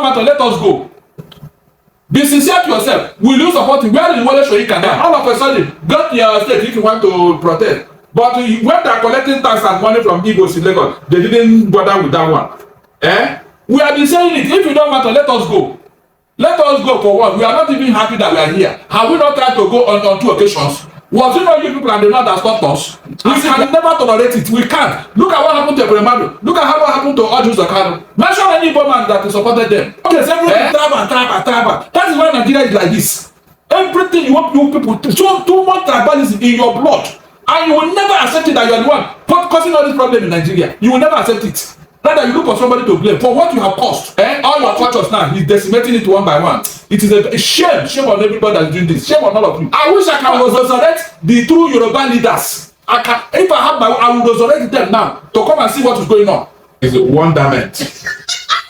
matter, let us go. Be sincere to yourself. Will you support him? Where is the wallet Shoyika now? All of a sudden, go to your state if you want to protest. But when they are collecting tax and money from Igbos in Lagos, they didn't bother with that one. We have been saying it. If you don't matter, let us go. Let us go for what? We are not even happy that we are here. Have we not tried to go on 2 occasions? Was it not you people and the Lord that stopped us? We can never tolerate it. We can't. Look at what happened to Bremado. Look at what happened to Odus Okado. Mention any man that supported them. Okay, so everything tribal. That is why Nigeria is like this. Everything you want people to show too much tribalism in your blood. And you will never accept it that you are the one causing all this problem in Nigeria. You will never accept it. Rather, you look for somebody to blame for what you have caused. All your cultures now, he's decimating it one by one. It is a shame. Shame on everybody that's doing this. Shame on all of you. I wish I can resurrect the true Yoruba leaders. If I have I will resurrect them now to come and see what is going on. It's a wonderment.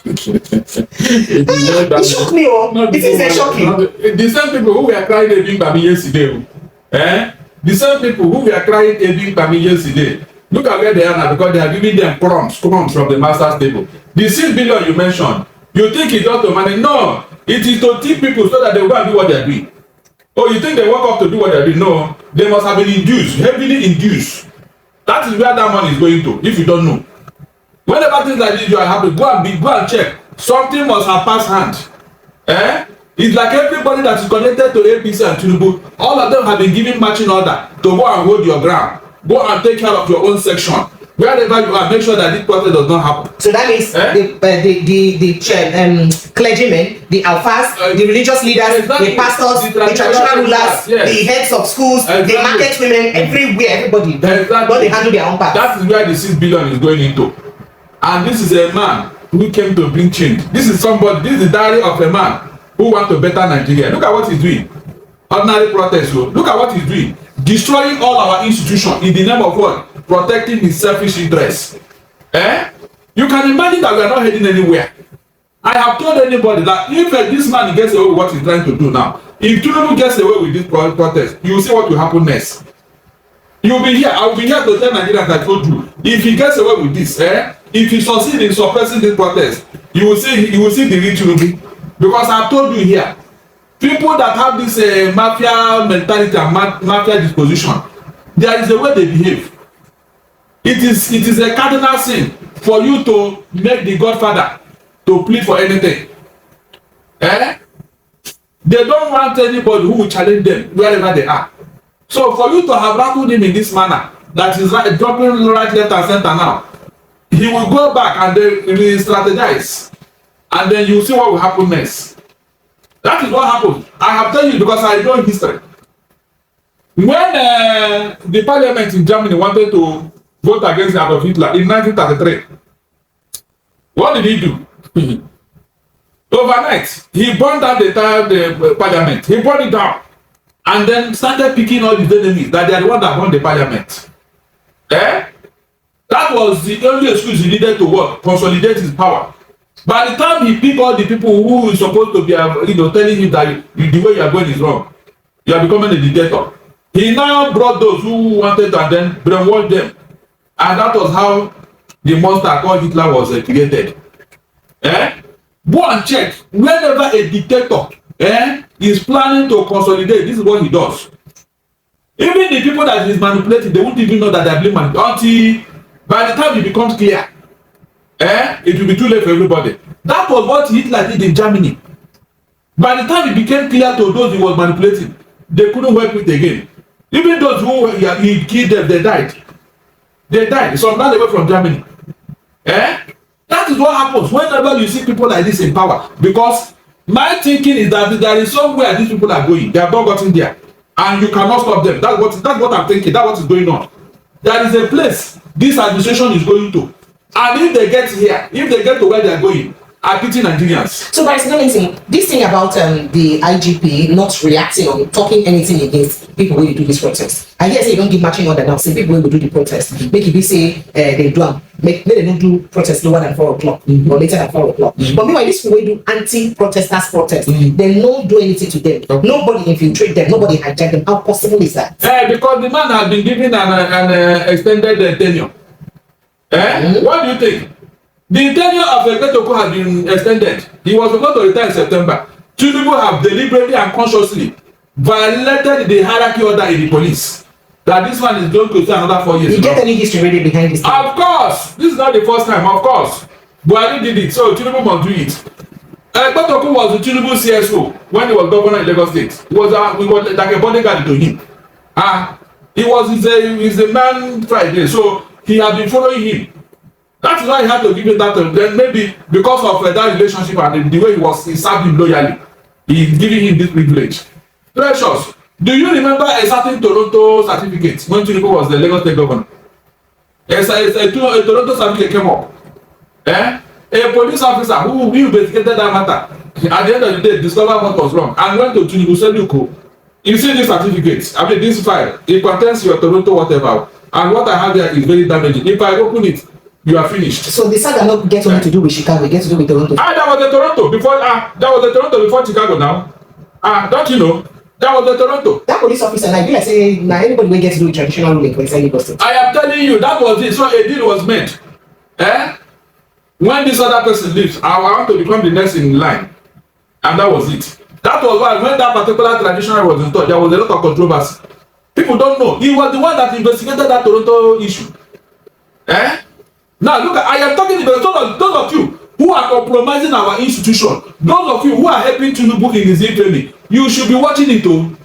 It shocked me. It is shocking. The same people who were crying Ebing Bami yesterday. The same people who were crying Ebing Bami yesterday. Look at where they are now because they are giving them crumbs from the master's table. The 6 billion you mentioned, you think it's just to manage? No, it is to teach people so that they will go and do what they are doing. Oh, you think they woke up to do what they are doing? No, they must have been induced, heavily induced. That is where that money is going to, if you don't know. Whenever things like this you are happy, go and check. Something must have passed hand. It's like everybody that is connected to APC and Tinubu, all of them have been given matching order to go and hold your ground. Go and take care of your own section. Wherever you are, make sure that this process does not happen. So that means the clergymen, the alphas, the religious leaders, the pastors, the traditional rulers, the heads of schools, the market women, everywhere, everybody. Don't they handle their own part? That is where the 6 billion is going into. And this is a man who came to bring change. This is the diary of a man who wants to better Nigeria. Look at what he's doing. Ordinary protest. Look at what he's doing. Destroying all our institutions in the name of what? Protecting his selfish interests. You can imagine that we are not heading anywhere. I have told anybody that if this man gets away with what he's trying to do now, if Tinubu gets away with this protest, you will see what will happen next. You will be here. I will be here to tell Nigerians I told you. If he gets away with this, if he succeeds in suppressing this protest, you will see the real Tinubu. Because I have told you here, people that have this mafia mentality and mafia disposition, there is a way they behave. It is a cardinal sin for you to make the Godfather to plead for anything. They don't want anybody who will challenge them wherever they are. So for you to have rattled him in this manner, that is dropping right, left, and center now, he will go back and then re-strategize, and then you will see what will happen next. That is what happened. I have told you because I know history. When the parliament in Germany wanted to vote against Adolf Hitler in 1933, what did he do? Overnight, he burned down the entire parliament. He burned it down. And then started picking all his enemies that they are the one that won the parliament. That was the only excuse he needed to work, consolidate his power. By the time he picked all the people who is supposed to be, telling him that the way you are going is wrong, you are becoming a dictator. He now brought those who wanted to and then brainwash them. And that was how the monster called Hitler was created. Go and check. Whenever a dictator is planning to consolidate, this is what he does. Even the people that he's manipulating, they won't even know that they're being manipulated until by the time it becomes clear. It will be too late for everybody. That was what Hitler did in Germany. By the time it became clear to those he was manipulating, they couldn't work with again. Even those who he killed them, they died. They died. Some ran away from Germany. That is what happens whenever you see people like this in power. Because my thinking is that there is somewhere these people are going. They have not gotten there. And you cannot stop them. That's what I'm thinking. That's what is going on. There is a place this administration is going to. And if they get here, if they get to where they are going, I pity Nigerians. So there is no anything. This thing about the IGP not reacting or talking anything against people when you do this protest. I hear say you don't give matching order now. Say people will do the protest. Make it be say they do make they don't do protest lower than 4 o'clock or later than 4 o'clock. But meanwhile, this people do anti-protesters protest. They don't do anything to them. Nobody infiltrate them. Nobody hijack them. How possible is that? Because the man has been given an extended tenure. What do you think? The tenure of Dictatorial has been extended. He was supposed to retire in September. Tinubu have deliberately and consciously violated the hierarchy order in the police. That this one is going to stay another 4 years. You get any history really behind this? Of course, this is not the first time. Of course, Buhari did it, so Tinubu must do it. Dictatorial was the Tinubu CSO when he was governor in Lagos State. He was like a bodyguard to him. He's a man Friday, so he had been following him. That is why he had to give him that. Then maybe because of that relationship and the way he served him loyally, he's giving him this privilege. Precious, do you remember a certain Toronto certificate when Tinubu was the Lagos State governor? A Toronto certificate came up. A police officer who investigated that matter at the end of the day discovered what was wrong and went to Tinubu said, "Look, you see this certificate, I mean this file, it contains your Toronto whatever, and what I have here is very damaging. If I open it, you are finished." So the saga not get something to do with Chicago, it gets to do with Toronto. That was the Toronto before. That was the Toronto before Chicago. Now, don't you know? That was the Toronto. That police officer, like you say, now anybody will get to do with traditional ruling for inside Lagos State. I am telling you, that was it. So a deal was made. When this other person leaves, I want to become the next in line, and that was it. That was why when that particular traditional was installed, there was a lot of controversy. People don't know. He was the one that investigated that Toronto issue. Now look, I am talking about those of you who are compromising our institution, those of you who are helping Tinubu in his infamy. You should be watching it too,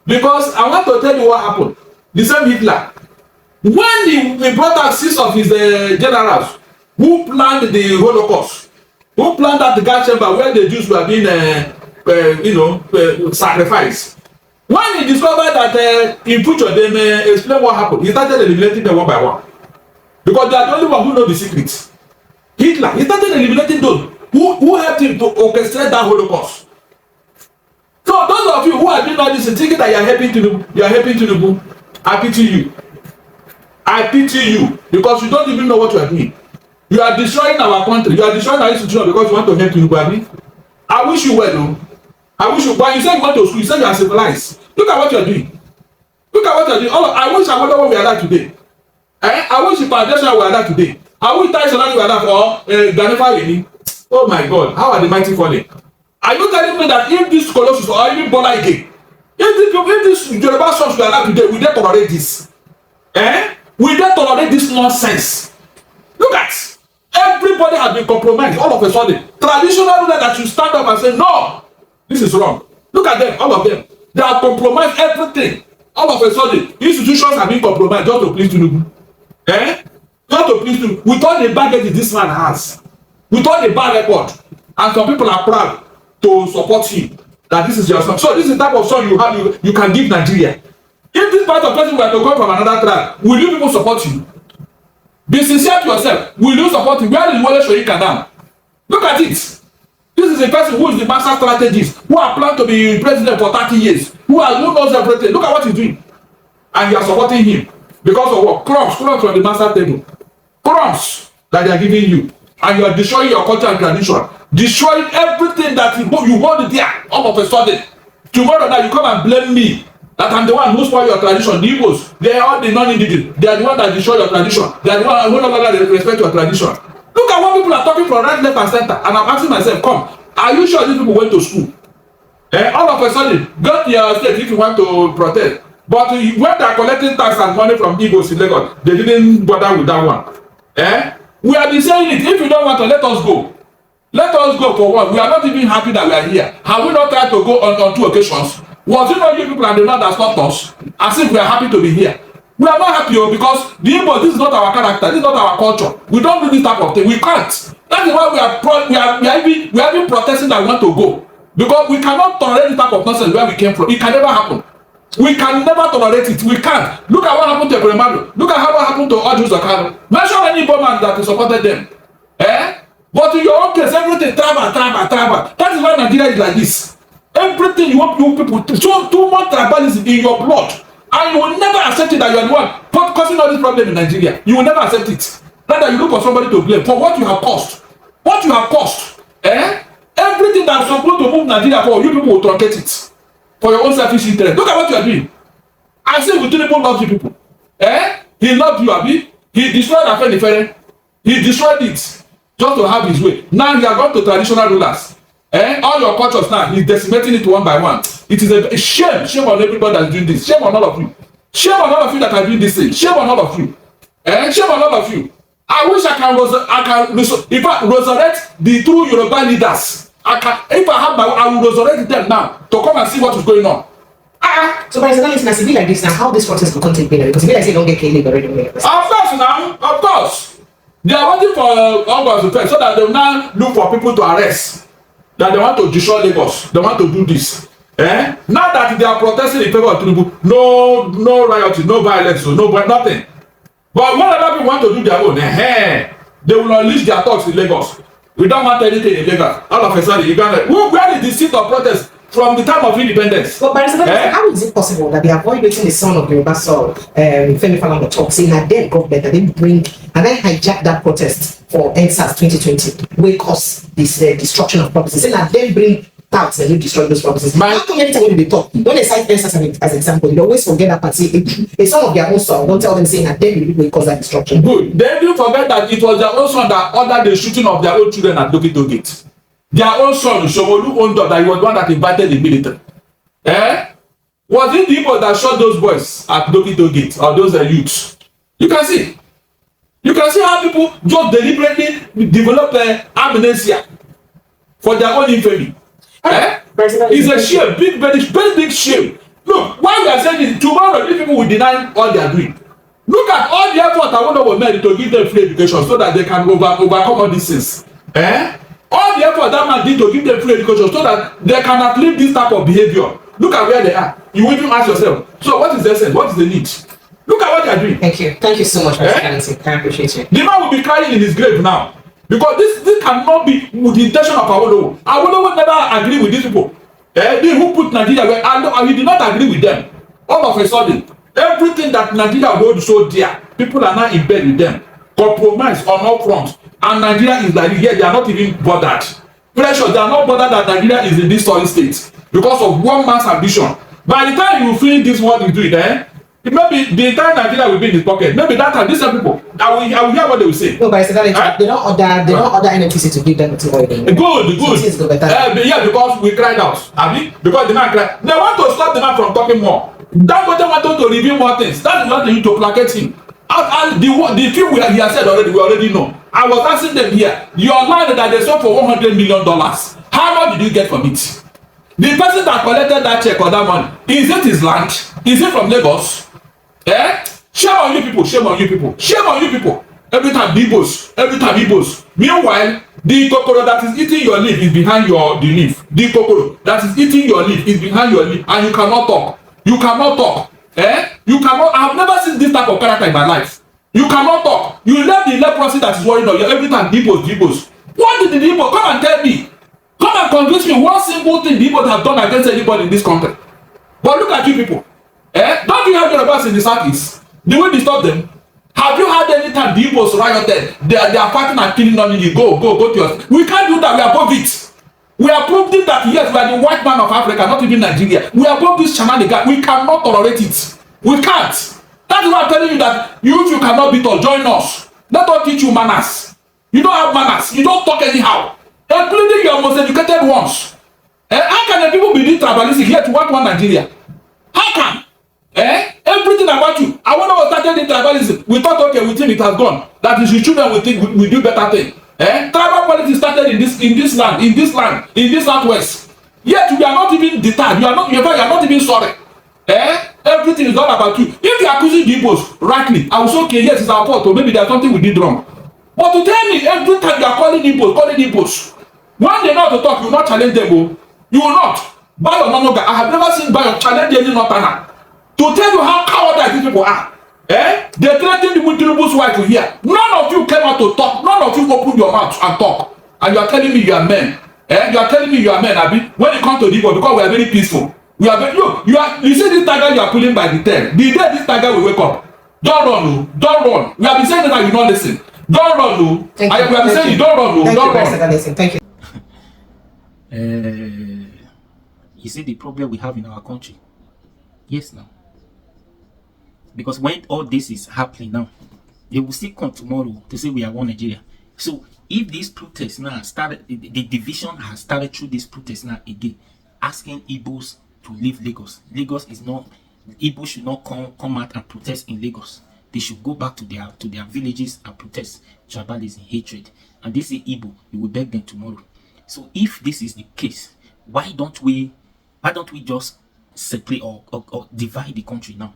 because I want to tell you what happened. The same Hitler, when he brought out 6 of his generals who planned the Holocaust, who planned that gas chamber where the Jews were being sacrificed. When he discovered that in future they explain what happened, he started eliminating them one by one, because they are the only one who know the secrets. Hitler, he started eliminating those who helped him to orchestrate that Holocaust. So those of you who are doing all this and thinking that you are helping Tinubu, I pity you. I pity you, because you don't even know what you are doing. You are destroying our country. You are destroying our institution because you want to help Tinubu. I wish you well, though. I wish you. But you said you went to school. You said you are civilized. Look at what you are doing. Look at what you are doing. I wish I wonder what we are like today. I wish the foundation we are like today. I wish that salary we are like for Ganifa Leni. Oh my God, how are the mighty falling? Are you telling me that if this Colossus or even Bola again, if this Yoruba songs we are like today, we don't tolerate this? We don't tolerate this nonsense. Look at everybody has been compromised all of a sudden. Traditional ruler that you stand up and say, no, this is wrong. Look at them, all of them. They have compromised everything. All of a sudden, institutions have been compromised just to please Tinubu. Just to please Tinubu. With all the baggage this man has, with all the bad record, and some people are proud to support him, that this is your son. So this is the type of son you have, you can give Nigeria. If this part of person were to come from another tribe, will you people support you? Be sincere to yourself. Will you support him? Where is Wole Soyinka now? Look at it. This is a person who is the master strategist, who has planned to be president for 30 years, who knows everything. Look at what he's doing. And you are supporting him. Because of what? Crumbs from the master table. Crumbs that they are giving you. And you are destroying your culture and tradition. Destroying everything that you hold there all of a sudden. Tomorrow now you come and blame me that I'm the one who spoil your tradition. The Igbos, they are all the non-indigenous. They are the one that destroy your tradition. They are the one who no longer respect your tradition. Look at what people are talking from right, left, and center. And I'm asking myself, come, are you sure these people went to school? All of a sudden, go to your state if you want to protest. But when they are collecting tax and money from Igbos in Lagos, they didn't bother with that one. We have been saying it. If you don't want to, let us go. Let us go for what? We are not even happy that we are here. Have we not tried to go on 2 occasions? Was it not you people and the man that stopped us? As if we are happy to be here. We are not happy because the Igbos, this is not our character, this is not our culture. We don't do this type of thing. We can't. That is why we are even protesting that we want to go. Because we cannot tolerate this type of nonsense where we came from. It can never happen. We can never tolerate it. We can't. Look at what happened to Ebremadu. Look at what happened to Odus Okano. Mention any man that supported them. But in your own case, everything tribal. That is why Nigeria is like this. Everything you want people to show too much tribalism in your blood. And you will never accept it that you are the one causing all this problem in Nigeria. You will never accept it. Rather, you look for somebody to blame for what you have caused. What you have caused. Everything that is supposed to move Nigeria forward, you people will truncate it. For your own selfish interest. Look at what you are doing. I say Tinubu loves you people. He loved you, Abi. He destroyed Afenifere. He destroyed it. just to have his way. Now he has gone to traditional rulers. All your cultures now, he's decimating it one by one. It is a shame. Shame on everybody that's doing this. Shame on all of you. Shame on all of you that are doing this thing. Shame on all of you. Shame on all of you. I wish I can if I resurrect the true Yoruba leaders. If I have I will resurrect them now to come and see what is going on. So, but it's not be like this now. How this process will continue? Because if I say don't get killed already. Of course, now, of course, they are waiting for August to so that they will now look for people to arrest. That they want to destroy Lagos. They want to do this. Now that they are protesting in favor of Tinubu, no rioting, no violence, no nothing. But when other people want to do their own, they will unleash their talks in Lagos. We don't want anything in Lagos. All of a sudden, you got where is the seat of protest from the time of independence? But how is it possible that they avoid waiting the son of Yoruba soul, Femi Falana talk, saying that their government that they bring and then hijack that protest for NSAS 2020, will cause this destruction of properties, saying that they bring tax and you destroy those properties. How come anytime when they talk, when they cite NSAS as example, they always forget that party. A son of their own son don't tell them saying that they will cause that destruction. Good. They do forget that it was their own son that ordered the shooting of their own children at Dokito Gate. Their own son, Shomolu owned up that he was the one that invited the military. Was it the people that shot those boys at Dokito Gate or those youths? You can see. You can see how people just deliberately develop amnesia for their own infamy. It's a shame, very big shame. Look, why we are saying this, tomorrow these people will deny all they are doing. Look at all the effort I wonder was made to give them free education so that they can overcome all these things. All the effort that man did to give them free education so that they can outlive this type of behavior. Look at where they are. You will even ask yourself, so what is the essence? What is the need? Look at what they are doing. Thank you so much, Mr. Kennedy. I appreciate you. The man will be crying in his grave now. Because this cannot be with the intention of Awolowo. Awolowo never agree with these people. They who put Nigeria where and he did not agree with them. All of a sudden, everything that Nigeria holds so dear, people are now in bed with them. Compromise on all fronts. And Nigeria is like, yeah, they are not even bothered. Pressure, they are not bothered that Nigeria is in this solid state. Because of one man's ambition. By the time you finish this what you do, maybe the entire Nigeria will be in his pocket. Maybe that time these people, I will hear what they will say. No, but it's they don't order NNPC to give them to oil. Good. Yeah, because we cried out. Because the man cried. They want to stop the man from talking more. Dangote wanted to reveal more things. That is what they need to placate him. And the few he has said already, we already know. I was asking them here, your land that they sold for $100 million, how much did you get from it? The person that collected that check or that money, is it his land? Is it from Lagos? Shame on you people, shame on you people, shame on you people. Every time Igbos. Meanwhile, the kokoro that is eating your leaf is behind the leaf. The kokoro that is eating your leaf is behind your leaf, and you cannot talk. You cannot talk. You cannot. I have never seen this type of character in my life. You cannot talk. You left the leprosy that is worrying on you every time. Igbos. What did the Igbos come and tell me? Come and convince me one simple thing the Igbos have done against anybody in this country. But look at you people. Don't you have Yorubas in the southeast? The way they stop them? Have you had any time the Igbos rioted? They are fighting and killing on you. Go to your. We can't do that. We are above it. We are proving that yes, we are the white man of Africa, not even Nigeria. We are above this shenanigans. We cannot tolerate it. We can't. That is why I'm telling you that you cannot beat us. Join us. Let us teach you manners. You don't have manners. You don't talk anyhow. Including your most educated ones. How can the people be doing tribalism here to want one Nigeria? How can? Everything about you. I wonder what started in tribalism. We thought, okay, we think it has gone. That is your children will think we do better thing. Tribal politics started in this land, in this southwest. Yet we are not even deterred. You are not even sorry. Everything is all about you. If you are accusing the Igbos rightly, I will say, okay, yes, it's our fault, or maybe there's something we did wrong. But to tell me every time you are calling Igbos, when they know how to talk, you will not challenge them. You will not. Bayo Nonoga, I have never seen Bayo challenge any Northerner. To tell you how cowardly these people are. They threatened the Tinubu's wife to hear. None of you came out to talk. None of you opened your mouth and talk. And you are telling me you are men. You are telling me you are men, Abi. When it comes to the Igbo, because we are very peaceful. We are very, you see this tiger you are pulling by the tail. The day this tiger will wake up. Don't run, don't run. We have been saying that you not listen. Don't run, no. We have been saying you don't run, no. Don't run. Thank you. You see the problem we have in our country? Yes, now. Because when all this is happening now, they will still come tomorrow to say we are one Nigeria. So if these protests now started, the division has started through this protest now again, asking Igbos to leave Lagos. Lagos is not, Igbos should not come out and protest in Lagos. They should go back to their villages and protest tribalism, hatred. And they say Igbo, you will beg them tomorrow. So if this is the case, why don't we just separate or divide the country now?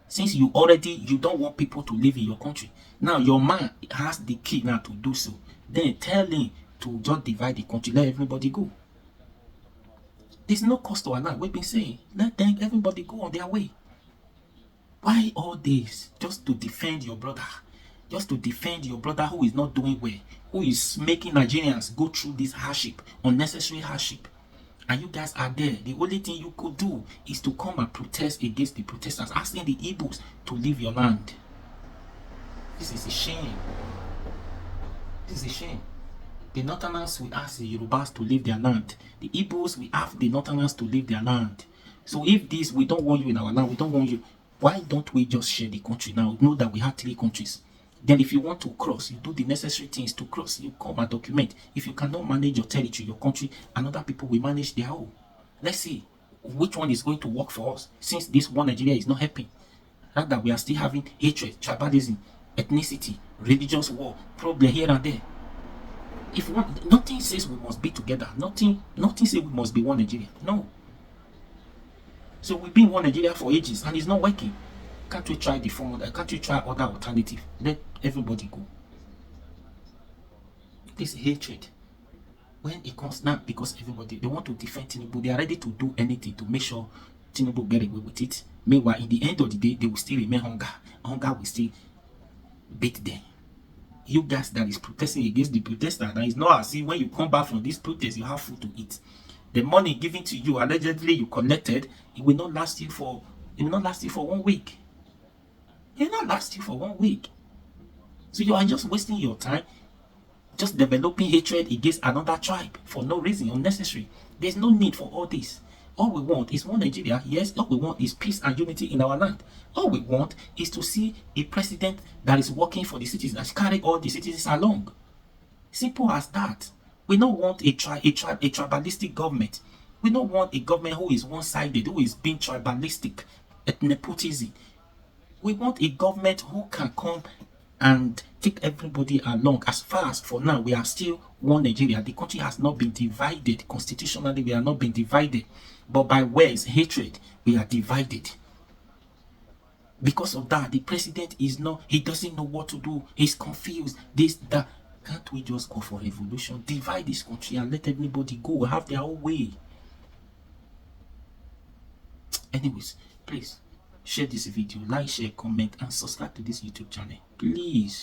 Since you don't want people to live in your country, now your man has the key now to do so. Then tell him to just divide the country, let everybody go. There's no cost to Allah. We've been saying, let them everybody go on their way. Why all this? Just to defend your brother. Just to defend your brother who is not doing well, who is making Nigerians go through this hardship, unnecessary hardship. And you guys are there. The only thing you could do is to come and protest against the protesters, asking the Igbos to leave your land. This is a shame. This is a shame. The Northerners will ask the Yorubas to leave their land. The Igbos will ask the Northerners to leave their land. So if this, we don't want you in our land, we don't want you, why don't we just share the country now? Know that we have 3 countries. Then if you want to cross, you do the necessary things to cross. You come and document. If you cannot manage your territory, your country, and other people will manage their own. Let's see which one is going to work for us, since this one Nigeria is not helping. Rather, we are still having hatred, tribalism, ethnicity, religious war, problem here and there. If nothing says we must be together. Nothing says we must be one Nigeria. No. So we've been one Nigeria for ages and it's not working. Can't we try the formula? Can't we try other alternative? Let everybody go. This hatred, when it comes now, because everybody, they want to defend Tinubu, they are ready to do anything to make sure Tinubu get away with it. Meanwhile, in the end of the day, they will still remain hunger. Hunger will still beat them. You guys that is protesting against the protester, that is not as if when you come back from this protest, you have food to eat. The money given to you, allegedly you collected, it will not last you for 1 week. It will not last you for 1 week. So you are just wasting your time, just developing hatred against another tribe for no reason, unnecessary. There's no need for all this. All we want is one Nigeria. Yes, all we want is peace and unity in our land. All we want is to see a president that is working for the citizens, that carry all the citizens along. Simple as that. We don't want a tribalistic government. We don't want a government who is one-sided, who is being tribalistic, nepotism. We want a government who can come and take everybody along. As far as for now, we are still one Nigeria. The country has not been divided. Constitutionally, we are not being divided. But by words, hatred, we are divided. Because of that, the president is not, he doesn't know what to do. He's confused. This, that. Can't we just go for revolution? Divide this country and let everybody go, have their own way. Anyways, please share this video, like, share, comment, and subscribe to this YouTube channel. Please.